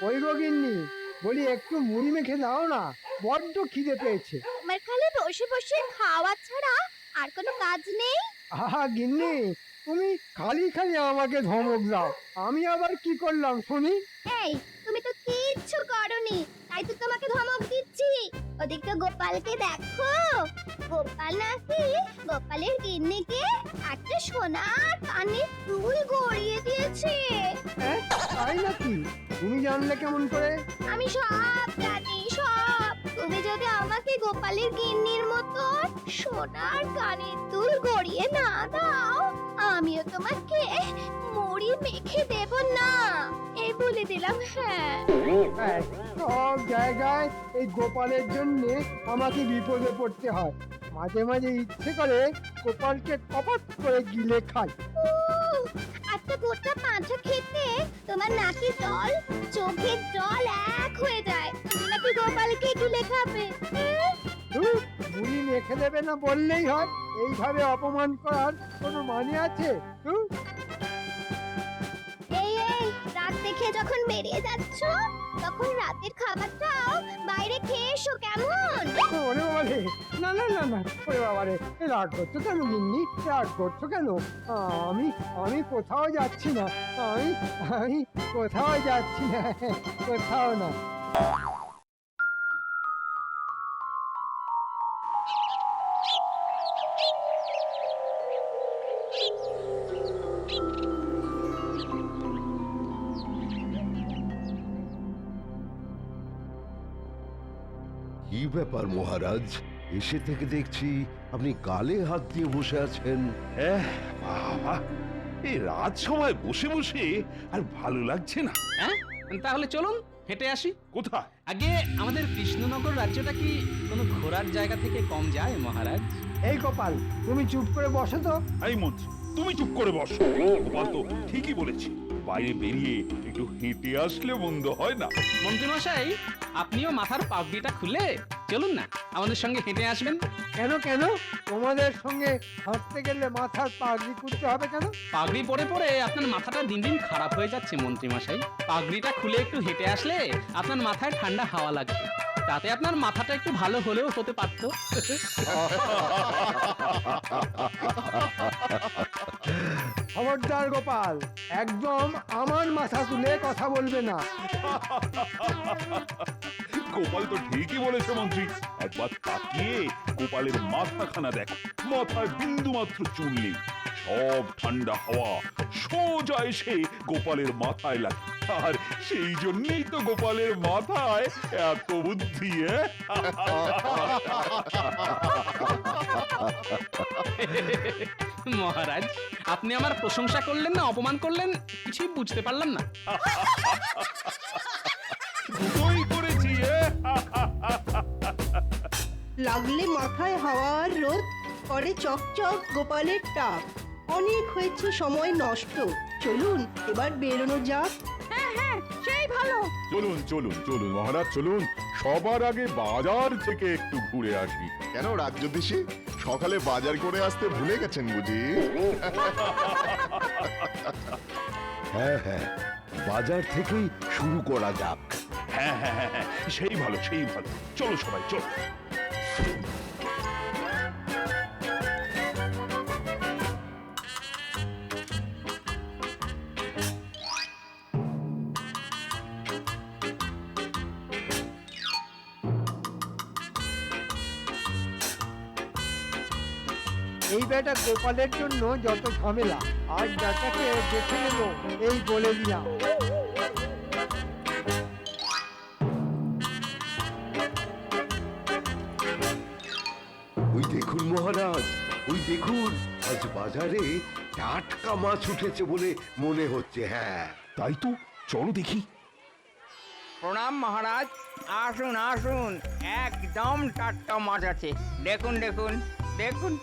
ওই গিন্নি, বলি একটু মুড়ি মেখে দাও না, বড্ড খিদে পেয়েছে। আমার খালি বসে বসে খাওয়া ছাড়া আর কোনো কাজ নেই? আহা গিন্নি, তুমি খালি খালি আমাকে ধমক দাও, আমি আবার কি করলাম শুনি? এই, তুমি তো কিচ্ছু করনি, তাই তো তোমাকে ধমক দিচ্ছি। ওদিকে গোপালকে দেখো, গোপাল নাকি গোপালের গিন্নিকে একটা সোনার কানের দুল গড়িয়ে দিয়েছে। তাই নাকি? তুমি জানলে কেমন করে? আমি সব জানি, সব। তুমি যদি আমাকে গোপালের গিন্নির মতো সোনার কানের দুল গড়িয়ে না দাও, আমিও তোমাকে মুড়ি মেখে দেব না। এই বলে বলে দিলাম। হ্যাঁ হ্যাঁ, সব জায়গায় এই গোপালের জন্য আমাকে বিপদে পড়তে হয়। মাঝে মাঝে ইচ্ছে করে গোপালকে কপাত করে গিলে খাই। একটা গোটা পাঁঠা খেতে তোমার নাকি জল চোখের জল এক হয়ে যায়। তুমি নাকি গোপালকে গিলে খাবে। মুড়ি মেখে দেবে না বললেই হয়। এইভাবে অপমান করার কোনো মানে আছে? এই রাত দেখে যখন বেরিয়ে যাচ্ছ তখন রাতের খাবারটাও বাইরে খেয়ে এসো কেমন? ওরে বাবারে, না না না না, ওরে বাবারে, রাগ করছো কেন গিন্নি? রাগ করছো কেন? আমি আমি কোথাও যাচ্ছি না। আমি আমি কোথাও যাচ্ছি না, কোথাও না। কি ব্যাপার মহারাজ, এসে থেকে দেখছি আপনি গালে হাত দিয়ে বসে আছেন। বাবা, এই রাত সময় বসে বসে আর ভালো লাগছে না। হ্যাঁ, তাহলে চলুন হেঁটে আসি। কোথায়? আগে আমাদের কৃষ্ণনগর রাজ্যটা কি কোনো ঘোরার জায়গা থেকে কম যায় মহারাজ? এই গোপাল, তুমি চুপ করে বসো তো। এই মন্ত্রী, তুমি চুপ করে বসো। গোপাল তো ঠিকই বলেছে, বাইরে বেরিয়ে একটু হেঁটে আসলে মন্দ হয় না। মন্ত্রী মশাই, আপনিও মাথার পাগড়িটা খুলে চলুন না, আমাদের সঙ্গে হেঁটে আসবেন। কেন কেন? তোমাদের সঙ্গে হাঁটতে গেলে মাথার পাগড়ি খুলতে হবে কেন? পাগড়ি পরে পরে আপনার মাথাটা দিন দিন খারাপ হয়ে যাচ্ছে মন্ত্রী মশাই। পাগড়িটা খুলে একটু হেঁটে আসলে আপনার মাথায় ঠান্ডা হাওয়া লাগবে, তাতে আপনার মাথাটা একটু ভালো হলেও হতে পারতো। খবরদার গোপাল, একদম আমার মাথা তুলে কথা বলবে না। গোপাল তো ঠিকই বলেছে মন্ত্রী, একবার তাকিয়ে গোপালের মাথাখানা দেখো, মাথায় বিন্দু মাত্র চুল নেই। সব ঠান্ডা হাওয়া সোজা এসে গোপালের মাথায় লাগে, আর সেই জন্যই তো গোপালের মাথায় এত বুদ্ধি। মহারাজ, আপনি আমার প্রশংসা করলেন না অপমান করলেন কিছুই বুঝতে পারলাম না। দুটোই করেছি। লাগলে মাথায় হাওয়ার রোদ, করে চকচক গোপালের টাক। অনেক হয়েছে সময় নষ্ট, চলুন এবার বেরোনো যাক। হ্যাঁ হ্যাঁ, সেই ভালো। চলুন চলুন চলুন মহারাজ, চলুন। সবার আগে বাজার থেকে একটু ঘুরে আসি। কেন রাজ্যধীশী, সকালে বাজার করে আসতে ভুলে গেছেন বুঝি? হ্যাঁ হ্যাঁ, বাজার থেকেই শুরু করা যাক। হ্যাঁ হ্যাঁ হ্যাঁ হ্যাঁ, সেই ভালো সেই ভালো। চলো সবাই চলো। এই বেটা গোপালের জন্য যত ঝামেলা, আর বেটাকে দেখে নেব এই বলে দিলাম। ওই দেখুন মহারাজ, ওই দেখুন, আজ বাজারে টাটকা মাছ উঠেছে বলে মনে হচ্ছে। হ্যাঁ তাই তো, চলো দেখি। প্রণাম মহারাজ, আসুন আসুন, একদম টাটকা মাছ আছে। দেখুন দেখুন দেখুন।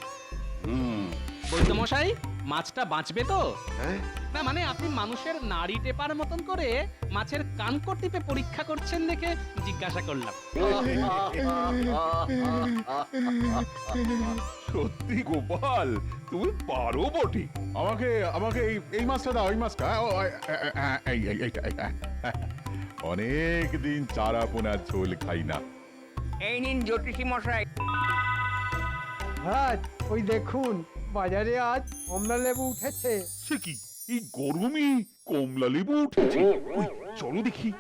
বৈদ্য মশাই, মাছটা বাঁচবে তো? হ্যাঁ, না মানে আপনি মানুষের নাড়ি টেপার মতন করে মাছের কানকর টিপে পরীক্ষা করছেন দেখে জিজ্ঞাসা করলাম। সত্যি গোপাল, তুমি পারো বটে। আমাকে আমাকে এই মাছটা দাও, এই মাছটা। অনেক দিন চারা পোনার ঝোল খাই না। এই নিন জ্যোতিষী মশাই। মহারাজ, ওই দেখুন বাজারে আজ কমলা লেবু উঠেছে। সে কি, এই গরমে কমলা লেবু উঠেছে? ওই, চলো দেখি।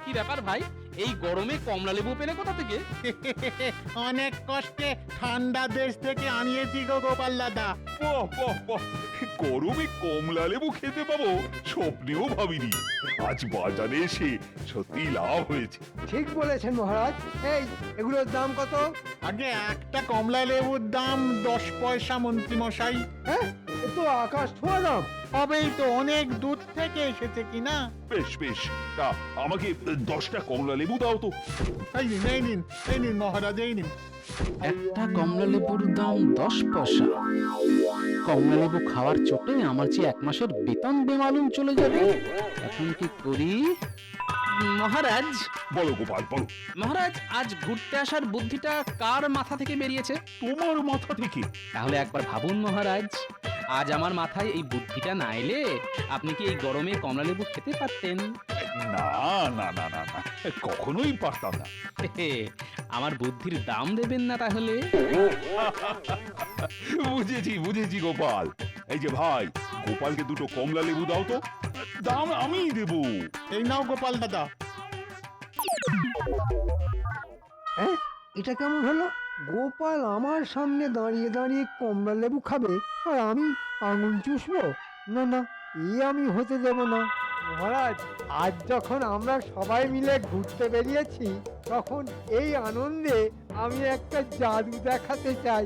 কি ব্যাপার ভাই, এই গরমে কমলা লেবু পেলে কোথা থেকে? অনেক কষ্টে ঠান্ডা দেশ থেকে আনিয়েছি গো গোপাল দাদা। বাহ বাহ বাহ, গরমে কমলা লেবু খেতে পাবো স্বপ্নেও ভাবিনি। আজ বাজারে এসে সত্যি লাভ হয়েছে। ঠিক বলেছেন মহারাজ। এই এগুলোর দাম কত? আগে একটা কমলা লেবুর দাম 10 পয়সা মন্ত্রী মশাই। হ্যাঁ, এ তো আকাশ ছোঁয়া দাম। হবেই তো, অনেক দূর থেকে এসেছে কিনা। বেশ বেশ, তা আমাকে 10টা কমলা লেবু দাও তো। এই নিন এই নিন এই নিন মহারাজ, এই নিন। একটা কমলা লেবুর দাম 10 পয়সা। কমলা লেবু খাওয়ার চোটে আমার যে 1 মাসের বেতন বেমালুম চলে যাবে। এখন কি করি? মহারাজ, বলো গোপাল বলো। মহারাজ, আজ ঘুরতে আসার বুদ্ধিটা কার মাথা থেকে বেরিয়েছে? তোমার মাথা থেকে? তাহলে একবার ভাবুন মহারাজ, আজ আমার মাথায় এই বুদ্ধিটা না এলে আপনি কি এই গরমে কমলা লেবু খেতে পারতেন? না না না না না, কখনোই পারতাম না। আমার বুদ্ধির দাম দেবেন না তাহলে? বুঝেছি বুঝেছি গোপাল। এই যে ভাই, গোপালকে 2টো কমলা লেবু দাও তো, দাম আমিই দেবো। এই নাও গোপাল দাদা। হ্যাঁ, এটা কেমন হলো? গোপাল আমার সামনে দাঁড়িয়ে দাঁড়িয়ে কমলা লেবু খাবে আর আমি আঙুল চুষবো? না না, আমি হতে দেব না। মহারাজ, আজ যখন আমরা সবাই মিলে ঘুরতে বেরিয়েছি, তখন এই আনন্দে আমি একটা জাদু দেখাতে চাই।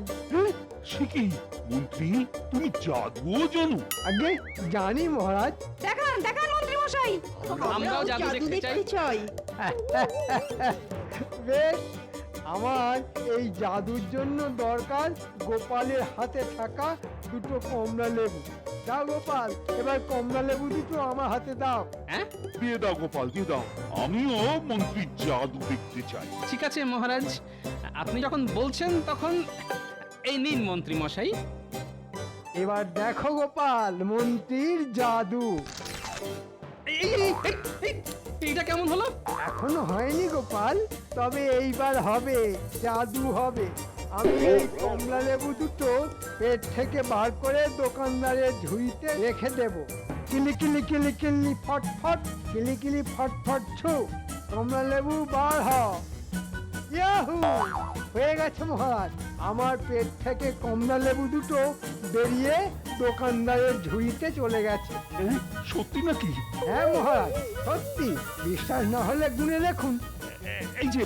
সে কি মন্ত্রী, তুমি জাদুও জানো? আগে জানি মহারাজ। দেখান দেখান মন্ত্রী মশাই, আমরাও জাদু দেখতে চাই। বেশ, আমার এই জাদুর জন্য দরকার গোপালের হাতে থাকা 2টো কমলা লেবু। দাও গোপাল, এবার কমলা লেবু 2টো আমার হাতে দাও। হ্যাঁ, দিয়ে দাও গোপাল, দিয়ে দাও। আমিও মন্ত্রীর জাদু দেখতে চাই। ঠিক আছে মহারাজ, আপনি যখন বলছেন তখন এই নিন মন্ত্রী মশাই। এবার দেখো গোপাল, মন্ত্রীর জাদু। এইটা কেমন হলো? এখনো হয়নি গোপাল, তবে এইবার হবে, জাদু হবে। আমি এই কমলা লেবু 2টো পেট থেকে বার করে দোকানদারের ঝুড়িতে রেখে দেব। কিলি কিলি কিলি কিলি ফটফট, কিলি কিলি ফটফট ছু, কমলা লেবু বার হ। ইয়াহু, হয়ে গেছে মহারাজ। আমার পেট থেকে কমলা লেবু 2টো বেরিয়ে দোকানদারের ঝুড়িতে চলে গেছে। সত্যি নাকি? হ্যাঁ মহারাজ, সত্যি। বিশ্বাস না হলে গুনে দেখুন। এই যে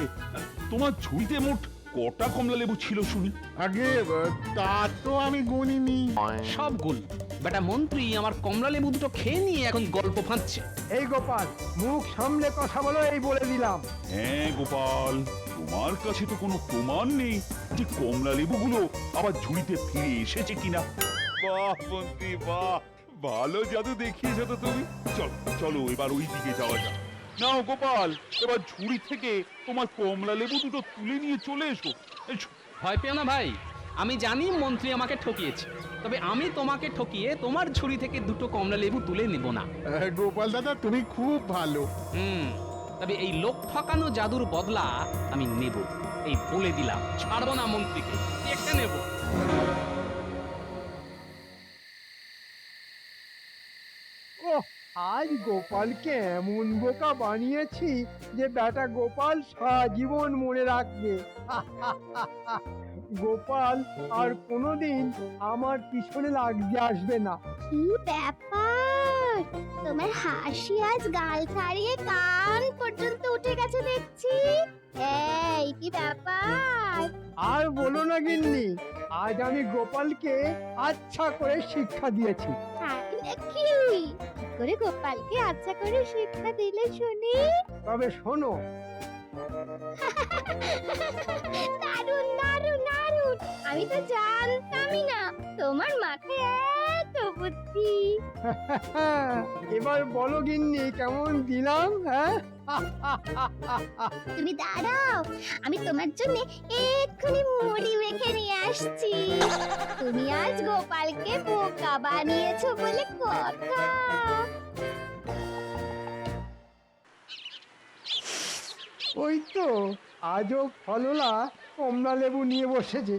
তোমার ঝুড়িতে মোট কটা কমলা লেবু ছিল শুনি? আগে তা তো আমি গুনিনি। সব গুল। বেটা মন্ত্রী আমার কমলা লেবু 2টো খেয়ে নিয়ে এখন গল্প ফাঁদছে। এই গোপাল, মুখ সামলে কথা বলো, এই বলে দিলাম। হ্যাঁ গোপাল, তোমার কাছে তো কোনো প্রমাণ নেই যে কমলা লেবুগুলো আবার ঝুড়িতে ফিরে এসেছে কিনা। বাহ মন্ত্রী বাহ, ভালো জাদু দেখিয়েছো তো তুমি। চলো চলো, এবার ওই দিকে যাওয়া যাক। নাও গোপাল, এবার ঝুড়ি থেকে তোমার কমলা লেবু 2টো তুলে নিয়ে চলে এসো। ভয় পেও না ভাই, আমি জানি মন্ত্রী আমাকে ঠকিয়েছে, তবে আমি তোমাকে ঠকিয়ে তোমার ঝুড়ি থেকে 2টো কমলা লেবু তুলে নেব না। গোপাল দাদা, তুমি খুব ভালো। তবে এই লোক ঠকানো জাদুর বদলা আমি নেব, এই বলে দিলাম। ছাড়বো না মন্ত্রীকে, একটা নেব। আজ গোপালকে এমন বোকা বানিয়েছি যে বেটা গোপাল সারা জীবন মনে রাখবে। গোপাল আর কোনোদিন আমার পিছনে লাগতে আসবে না। কি ব্যাপার, তোমার হাসি আজ গাল ছাড়িয়ে কান পর্যন্ত উঠে গেছে দেখছি। এই কি ব্যাপার? আর বলো না গিন্নি, আজ আমি গোপালকে আচ্ছা করে শিক্ষা দিয়েছি। কি করে গোপালকে আচ্ছা করে শিক্ষা দিলে শুনি? তবে শোনো। দারুণ দারুণ দারুণ, আমি তো জানতামই না তোমার মাথায় এত বুদ্ধি। এবার বলো গিন্নি, কেমন দিলাম? হ্যাঁ, তুমি দাঁড়াও, আমি তোমার জন্য এক্ষুনি মুড়ি মেখে নিয়ে আসছি। তুমি আজ গোপালকে বোকা বানিয়েছো বলে কথা। ওই তো আজও ফললা কমলা লেবু নিয়ে বসেছে।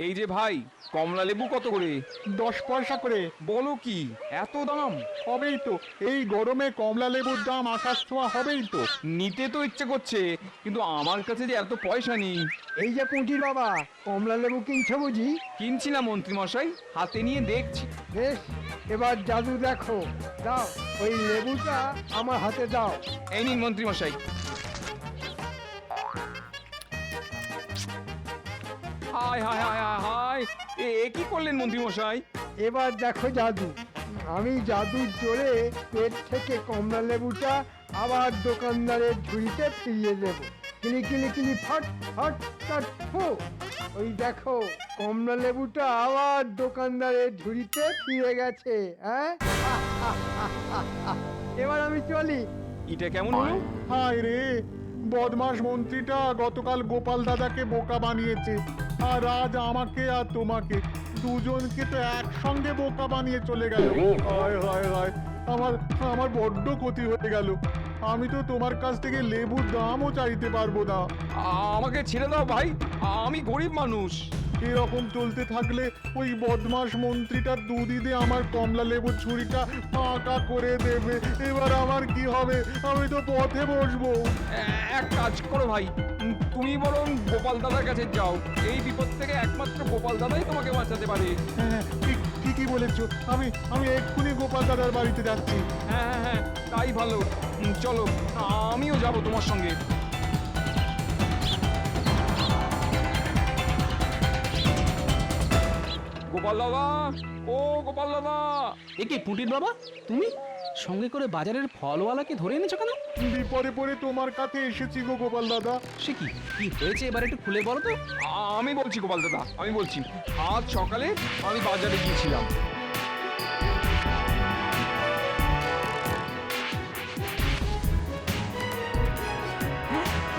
এই যে ভাই, কমলা লেবু কত করে? 10 পয়সা করে। বলো কি, এত দাম? হবেই তো, এই গরমে কমলা লেবুর দাম আকাশ ছোঁয়া হবেই তো। নিতে তো ইচ্ছে করছে, কিন্তু আমার কাছে যে এত পয়সা নেই। এই যে পুঁটির বাবা, কমলা লেবু কিনছো বুঝি? কিনছি না মন্ত্রী মশাই, হাতে নিয়ে দেখছি। বেশ, এবার জাদু দেখো। দাও, ওই লেবুটা আমার হাতে দাও। এই নিন মন্ত্রী মশাই। হায় হায় হায় হায় হায়, এ কি করলেন মন্ত্রী মশাই? এবার দেখো জাদু, আমি জাদুর জোরে পেট থেকে কমলা লেবুটা আবার দোকানদারের ঝুড়িতে ফিরিয়ে দেব। কিলি কিলি কিলি ফট ফট ফট ফু। ওই দেখো কমলা লেবুটা আবার দোকানদারের ঝুড়িতে ফিরে গেছে। হ্যাঁ, এবার আমি চলি। এটা কেমন হলো? হায় রে, বদমাস মন্ত্রীটা গতকাল গোপাল দাদাকে বোকা বানিয়েছে, আর আজ আমাকে আর তোমাকে দুজনকে তো একসঙ্গে বোকা বানিয়ে চলে গেল। হায় হায় হায়, আমার আমার বড্ড ক্ষতি হয়ে গেল। আমি তো তোমার কাছ থেকে লেবুর দামও চাইতে পারবো না। আমাকে ছেড়ে দাও ভাই, আমি গরিব মানুষ। এরকম চলতে থাকলে ওই বদমাস মন্ত্রীটার দুদিদে আমার কমলা লেবুর ছুরিটা ফাঁকা করে দেবে। এবার আমার কি হবে? আমি তো পথে বসবো। এক কাজ করো ভাই, তুমি বরং গোপাল দাদার কাছে যাও। এই বিপদ থেকে একমাত্র গোপাল দাদাই তোমাকে বাঁচাতে পারে। হ্যাঁ, ঠিকই বলেছো। আমি এক্ষুনি গোপাল দাদার বাড়িতে যাচ্ছি। হ্যাঁ হ্যাঁ, তাই ভালো। চলো, আমিও যাব তোমার সঙ্গে। গোপাল দাদা, ও গোপাল দাদা। একে পুটির বাবা, তুমি সঙ্গে করে বাজারের ফলওয়ালাকে ধরে এনেছো কেন? বিপদে পড়ে তোমার কাছে এসেছি গো গোপাল দাদা। সে কি কি হয়েছে এবার একটু খুলে বলো তো। আমি বলছি গোপাল দাদা, আমি বলছি। আজ সকালে আমি বাজারে গিয়েছিলাম।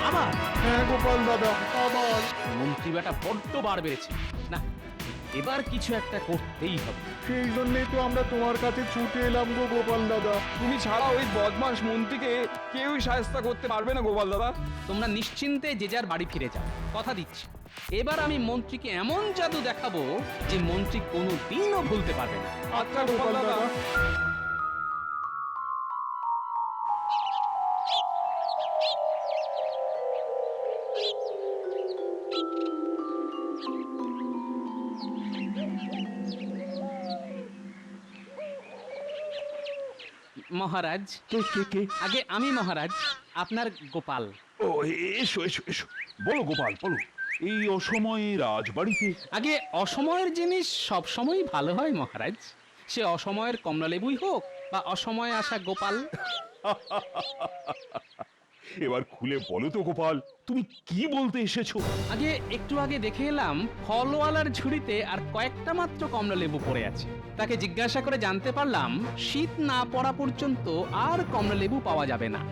আবার? হ্যাঁ গোপাল দাদা, আবার। মন্ত্রী বেটা বড্ড বার বেড়েছে। না, এবার কিছু একটা করতেই হবে। সেই জন্যই তো আমরা তোমার কাছে ছুটে এলাম গো গোপাল দাদা। তুমি ছাড়া ওই বদমাস মন্ত্রীকে কেউই সাহায্য করতে পারবে না গোপাল দাদা। তোমরা নিশ্চিন্তে যে যার বাড়ি ফিরে যাও, কথা দিচ্ছি। এবার আমি মন্ত্রীকে এমন জাদু দেখাবো যে মন্ত্রী কোনোদিনও ভুলতে পারবে না। আচ্ছা গোপাল দাদা। মহারাজ, কে আগে আমি মহারাজ, আপনার গোপাল। ও এসো এসো এসো, বলো গোপাল বলো। এই অসময়ে রাজবাড়িতে? আগে অসময়ের জিনিস সব সময় ভালো হয় মহারাজ, সে অসময়ের কমলালেবুই হোক বা অসময়ে আসা গোপাল। এবার খুলে বলো তো গোপাল, তুমি কি বলতে এসেছো? আগে একটু আগে দেখে এলাম ফলওয়ালার ঝুড়িতে আর কয়েকটা মাত্র কমলালেবু পড়ে আছে। তাকে জিজ্ঞাসা করে জানতে পারলাম শীত না পড়া পর্যন্ত আর কমলালেবু পাওয়া যাবে না।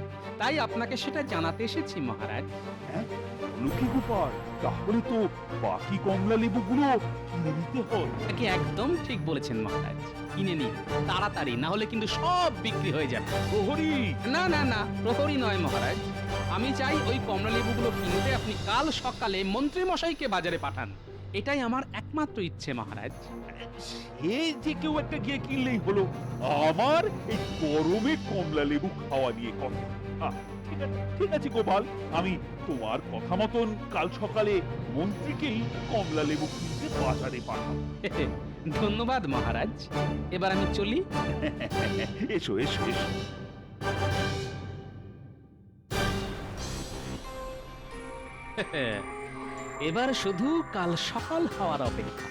তাই আপনাকে সেটা জানাতে এসেছি মহারাজ। হ্যাঁ, বলো কি গোপাল, তাহলে তো বাকি কমলা লেবুগুলো কিনে নিতে হয়। নাকি একদম ঠিক বলেছেন মহারাজ, কিনে নিন তাড়াতাড়ি, না হলে কিন্তু সব বিক্রি হয়ে যাবে। প্রহরী? না না না, প্রহরী নয় মহারাজ। আমি চাই ওই কমলালেবুগুলো কিনতে আপনি কাল সকালে মন্ত্রী মশাইকে বাজারে পাঠান। এটাই আমার একমাত্র ইচ্ছে মহারাজ। সে যে কেউ একটা গিয়ে কিনলেই হলো। আমার এই গরমে কমলা লেবু খাওয়া নিয়ে কথা। ঠিক আছে গোপাল, আমি তোমার কথা মতন কাল সকালে মন্ত্রীকেই কমলা লেবু কিনতে বাজারে পাঠাবো। ধন্যবাদ মহারাজ, এবার আমি চলি। এসো এসো এসো। এবার শুধু কাল সকাল হওয়ার অপেক্ষা।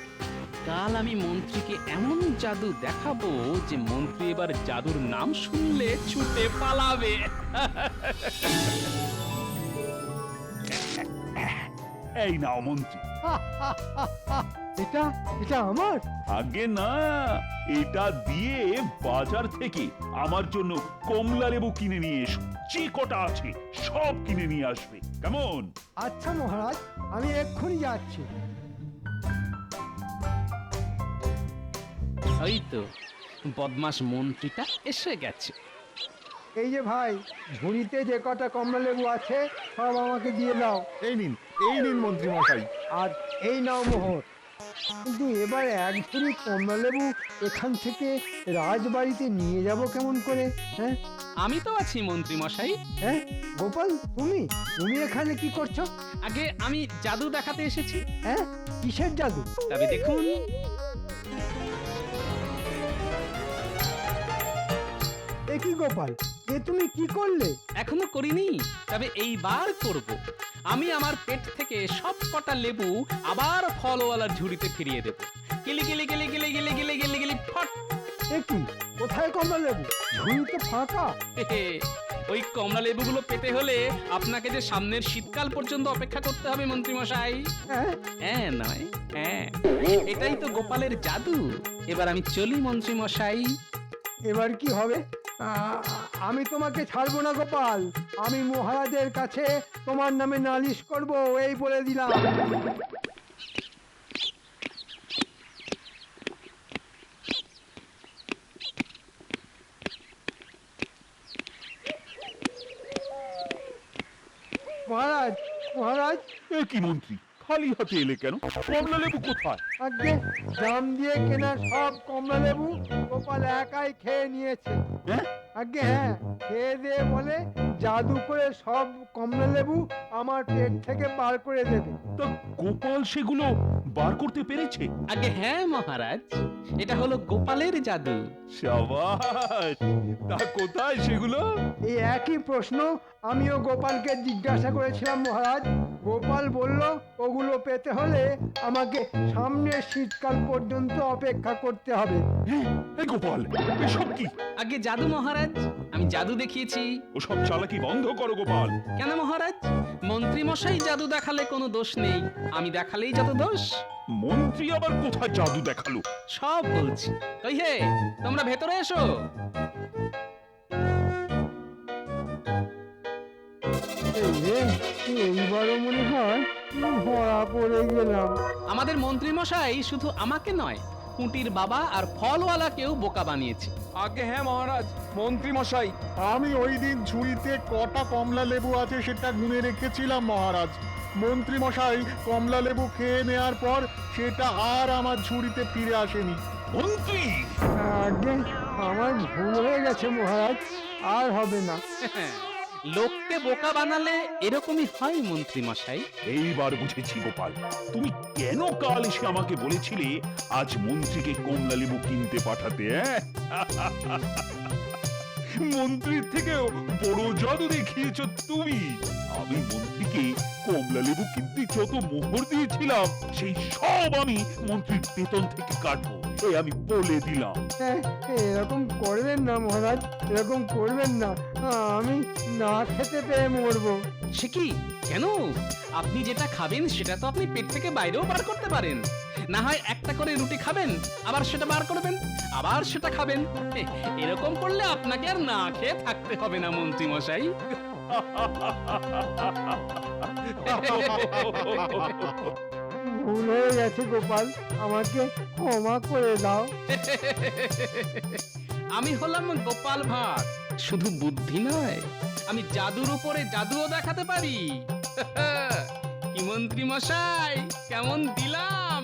কাল আমি মন্ত্রীকে এমন জাদু দেখাবো যে মন্ত্রী এবার জাদুর নাম শুনলে ছুটে পালাবে। এই নাও মন্ত্রী। এটা এটা আমার? আগে না, এটা দিয়ে বাজার থেকে আমার জন্য কমলা লেবু কিনে নিয়ে এসো। যে কটা আছে সব কিনে নিয়ে আসবে, কেমন? আচ্ছা মহারাজ, আমি এক্ষুনি যাচ্ছি। ওই তো বদমাস মন্ত্রীটা এসে গেছে। এই যে ভাই, ঝুড়িতে যে কটা কমলা লেবু আছে সব আমাকে দিয়ে দাও। এই নিন মন্ত্রী মশাই। আর এই নাও মোহর। কিন্তু এবার এক ঝুড়ি কমলা লেবু এখান থেকে রাজবাড়িতে নিয়ে যাব কেমন করে? হ্যাঁ, আমি তো আছি মন্ত্রী মশাই। হ্যাঁ গোপাল, তুমি তুমি এখানে কি করছো? আগে আমি জাদু দেখাতে এসেছি। হ্যাঁ, কিসের জাদু? তবে দেখুন। এ কি গোপাল, এ তুমি কি করলে? এখনো করিনি, তবে এইবার করব। আমি আমার পেট থেকে সব কটা লেবু আবার ফলওয়ালার ঝুড়িতে ফিরিয়ে দেব। গিলি গিলি গিলি গিলি গিলি গিলি গিলি গিলি ফট। এ কি, কোথায় কমলা লেবু? ঝুড়ি তো ফাঁকা। ওই কমলা লেবুগুলো পেতে হলে আপনাকে যে সামনের শীতকাল পর্যন্ত অপেক্ষা করতে হবে মন্ত্রী মশাই। হ্যাঁ নয় হ্যাঁ, এটাই তো গোপালের জাদু। এবার আমি চলি মন্ত্রী মশাই। এবার কি হবে? আমি তোমাকে ছাড়বো না গোপাল, আমি মহারাজের কাছে তোমার নামে নালিশ করব, এই বলে দিলাম। মহারাজ, মহারাজ। এ কি মন্ত্রী, খালি হাতে এলে কেন? কমলা লেবু কোথায়? আগে দাম দিয়ে কেনা সব কমলা লেবু গোপাল একাই খেয়ে নিয়েছে। আগে হ্যাঁ, খেয়ে দিয়ে বলে জাদু করে সব কমলা লেবু আমার পেট থেকে বার করে দেবে। তা গোপাল সেগুলো বার করতে পেরেছে? আগে হ্যাঁ মহারাজ, এটা হলো গোপালের জাদু। শাবাশ, তা কোথায় সেগুলো? এই একই প্রশ্ন আমিও গোপালকে জিজ্ঞাসা করেছিলাম মহারাজ। গোপাল বলল ওগুলো পেতে হলে আমাকে সামনের শীতকাল পর্যন্ত অপেক্ষা করতে হবে। এই গোপাল, এসব কি? আগে জাদু মহারাজ, আমি জাদু দেখিয়েছি। ওসব চালাকি বন্ধ করো গোপাল। কেন মহারাজ? মন্ত্রী মশাই জাদু দেখালে কোনো দোষ নেই, আমি দেখালেই যত দোষ। মন্ত্রী আবার কোথায় জাদু দেখালো? সব বলছি। কই হে, তোমরা ভেতরে এসো। এইবারও মনে হয় ধরা পড়ে গেলাম। আমাদের মন্ত্রী মশাই শুধু আমাকে নয়, কুটির বাবা আর ফলওয়ালাকেও বোকা বানিয়েছে। আগে হ্যাঁ মহারাজ, মন্ত্রী মশাই। আমি ওই দিন ঝুড়িতে কটা কমলা লেবু আছে সেটা গুনে রেখেছিলাম মহারাজ। মন্ত্রী মশাই কমলা লেবু খেয়ে নেওয়ার পর সেটা আর আমার ঝুড়িতে ফিরে আসেনি। মন্ত্রী! আগে আমার ভুল হয়ে গেছে মহারাজ, আর হবে না। লোককে বোকা বানালে এরকমই হয় মন্ত্রী মশাই। এইবার বুঝেছি গোপাল, তুমি কেন কাল এসে আমাকে বলেছিলে আজ মন্ত্রীকে কমলা লেবু কিনতে পাঠাতে। মন্ত্রীর থেকেও বড় জাদু দেখিয়েছ তুমি। আমি মন্ত্রীকে কমলা লেবু কিনতে যত মোহর দিয়েছিলাম সেই সব আমি মন্ত্রীর বেতন থেকে কাটবো, এই আমি বলে দিলাম। এরকম করবেন না মহারাজ, এরকম করবেন না, আমি না খেতে পেয়ে মরবো। সে কি? কেন? আপনি যেটা খাবেন সেটা তো আপনি পেট থেকে বাইরেও বার করতে পারেন। না হয় একটা করে রুটি খাবেন, আবার সেটা বার করবেন, আবার সেটা খাবেন। এরকম করলে আপনাকে আর না খেয়ে থাকতে হবে না মন্ত্রী মশাই। ভুল হয়ে গেছে গোপাল, আমাকে ক্ষমা করে দাও। আমি হলাম গোপাল ভাঁড়, শুধু বুদ্ধি নয়, আমি জাদুর উপরে জাদুও দেখাতে পারি। কি মন্ত্রী মশাই, কেমন দিলাম?